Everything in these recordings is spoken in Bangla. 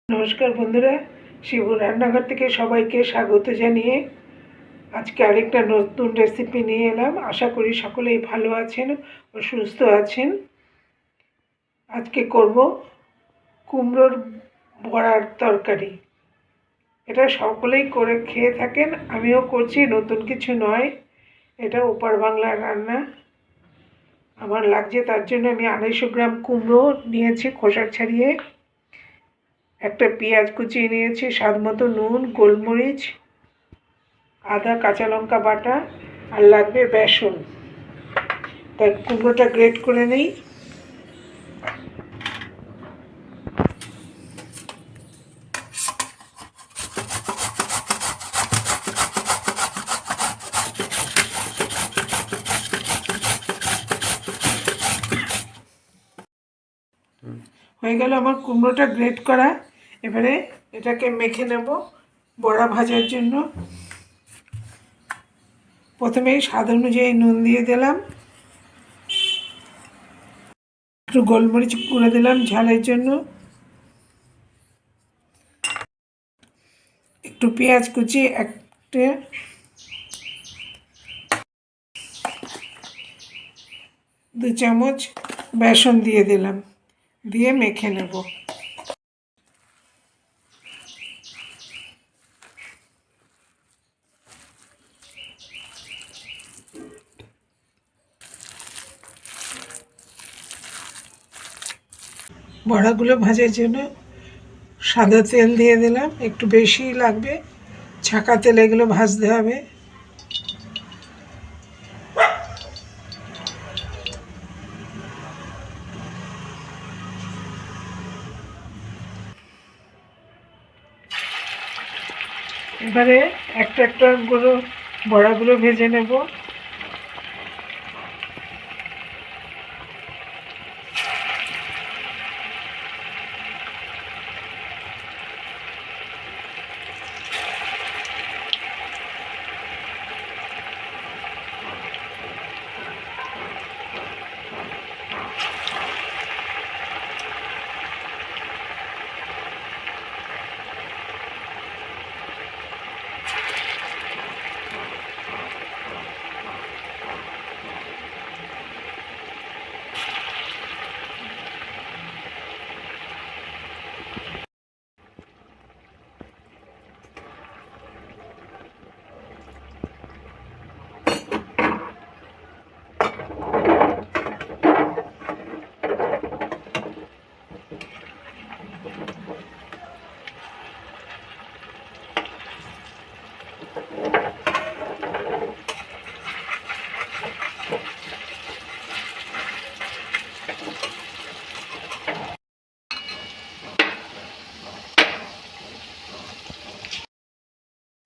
নমস্কার বন্ধুরা, শিবু রান্নাঘর থেকে সবাইকে স্বাগত জানিয়ে আজকে আরেকটা নতুন রেসিপি নিয়ে এলাম। আশা করি সকলেই ভালো আছেন ও সুস্থ আছেন। আজকে করব কুমড়োর বড়ার তরকারি। এটা সকলেই করে খেয়ে থাকেন, আমিও করছি, নতুন কিছু নয়। এটা ওপার বাংলার রান্না। আমার লাগছে তার জন্য আমি 250 গ্রাম কুমড়ো নিয়েছি খোসা ছাড়িয়ে, একটা পেঁয়াজ কুচিয়ে নিয়েছি, স্বাদ মতো নুন, গোলমরিচ, আদা, কাঁচা লঙ্কা বাটা, আর লাগবে বেসন। তাই কুমড়োটা গ্রেট করে নেই। হয়ে গেল আমার কুমড়োটা গ্রেট করা। এবারে এটাকে মেখে নেব বড়া ভাজার জন্য। প্রথমেই স্বাদ অনুযায়ী নুন দিয়ে দিলাম, একটু গোলমরিচ গুঁড়ো দিলাম ঝালের জন্য, একটু পেঁয়াজ কুচি, একটা 2 চামচ বেসন দিয়ে দিলাম, দিয়ে মেখে নেব। বড়াগুলো ভাজার জন্য সাদা তেল দিয়ে দিলাম, একটু বেশিই লাগবে, ছাকা তেলে এগুলো ভাজতে হবে। এবারে একটা একটা বড়াগুলো ভেজে নেব।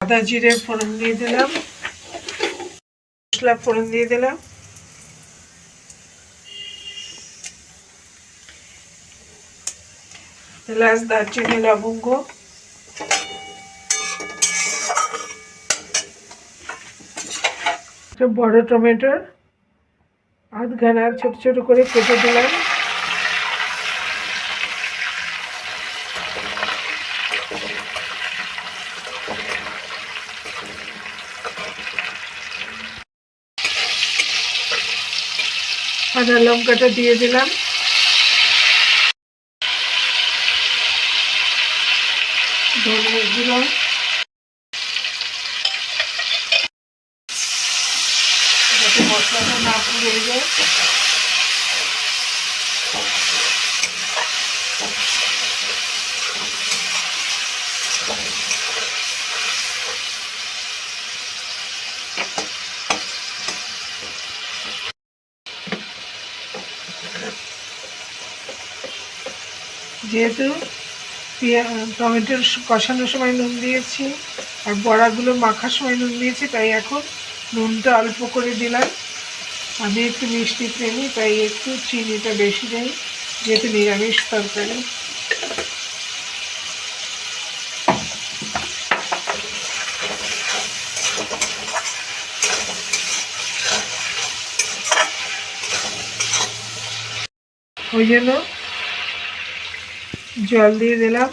আদা জিরে ফোড়ন দিয়ে দিলাম, মশলা ফোড়ন দিয়ে দিলাম, এলাচ, দারচিনি, লবঙ্গ, একটা বড় টমেটোর আধখানা ছোট ছোট করে কেটে দিলাম, আদা লঙ্কাটা দিয়ে দিলাম, ধনে গুঁড়ো, যাতে মশলাটা না পুড়ে যায়। যেহেতু টমেটোর কষানোর সময় নুন দিয়েছি আর বড়াগুলো মাখার সময় নুন দিয়েছি, তাই এখন নুনটা অল্প করে দিলাম। আমি একটু মিষ্টি প্রেমী, তাই একটু চিনিটা বেশি দেই, যেহেতু নিরামিষ তরকারি। ওই জন্য জল দিয়ে দিলাম,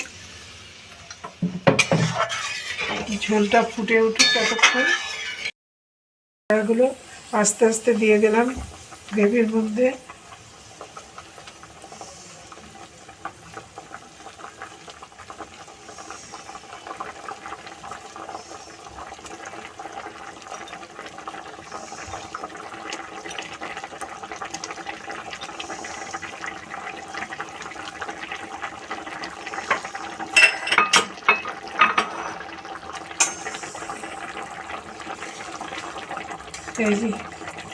ঝোলটা ফুটে উঠুক ততক্ষণ। এগুলো আস্তে আস্তে দিয়ে দিলাম গ্রেভির মধ্যে। এই যে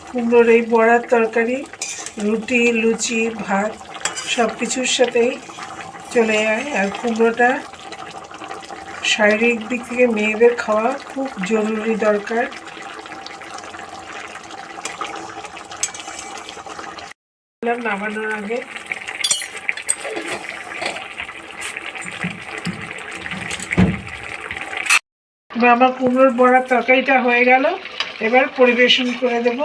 কুমড়োর এই বড়ার তরকারি রুটি, লুচি, ভাত সব কিছুর সাথেই চলে যায়। আর কুমড়োটা শারীরিক দিক থেকে মেয়েদের খাওয়া খুব জরুরি দরকার। নামানোর আগে আমার কুমড়োর বড়ার তরকারিটা হয়ে গেল, এবার পরিবেশন করে দেব।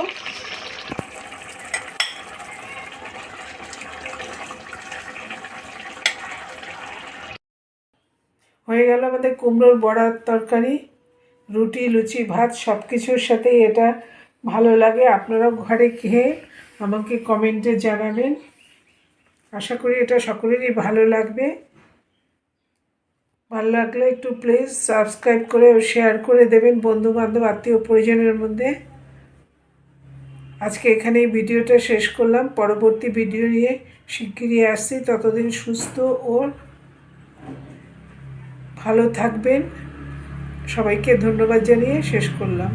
হয়ে গেল আমাদের কুমড়োর বড়ার তরকারি। রুটি, লুচি, ভাত সব কিছুর সাথেই এটা ভালো লাগে। আপনারাও ঘরে খেয়ে আমাকে কমেন্টে জানাবেন। আশা করি এটা সকলেরই ভালো লাগবে। ভালো লাগলে একটু প্লিজ সাবস্ক্রাইব করে ও শেয়ার করে দেবেন বন্ধুবান্ধব, আত্মীয় পরিজনের মধ্যে। আজকে এখানেই ভিডিওটা শেষ করলাম। পরবর্তী ভিডিও নিয়ে শিগগিরই আসছি। ততদিন সুস্থ ও ভালো থাকবেন। সবাইকে ধন্যবাদ জানিয়ে শেষ করলাম।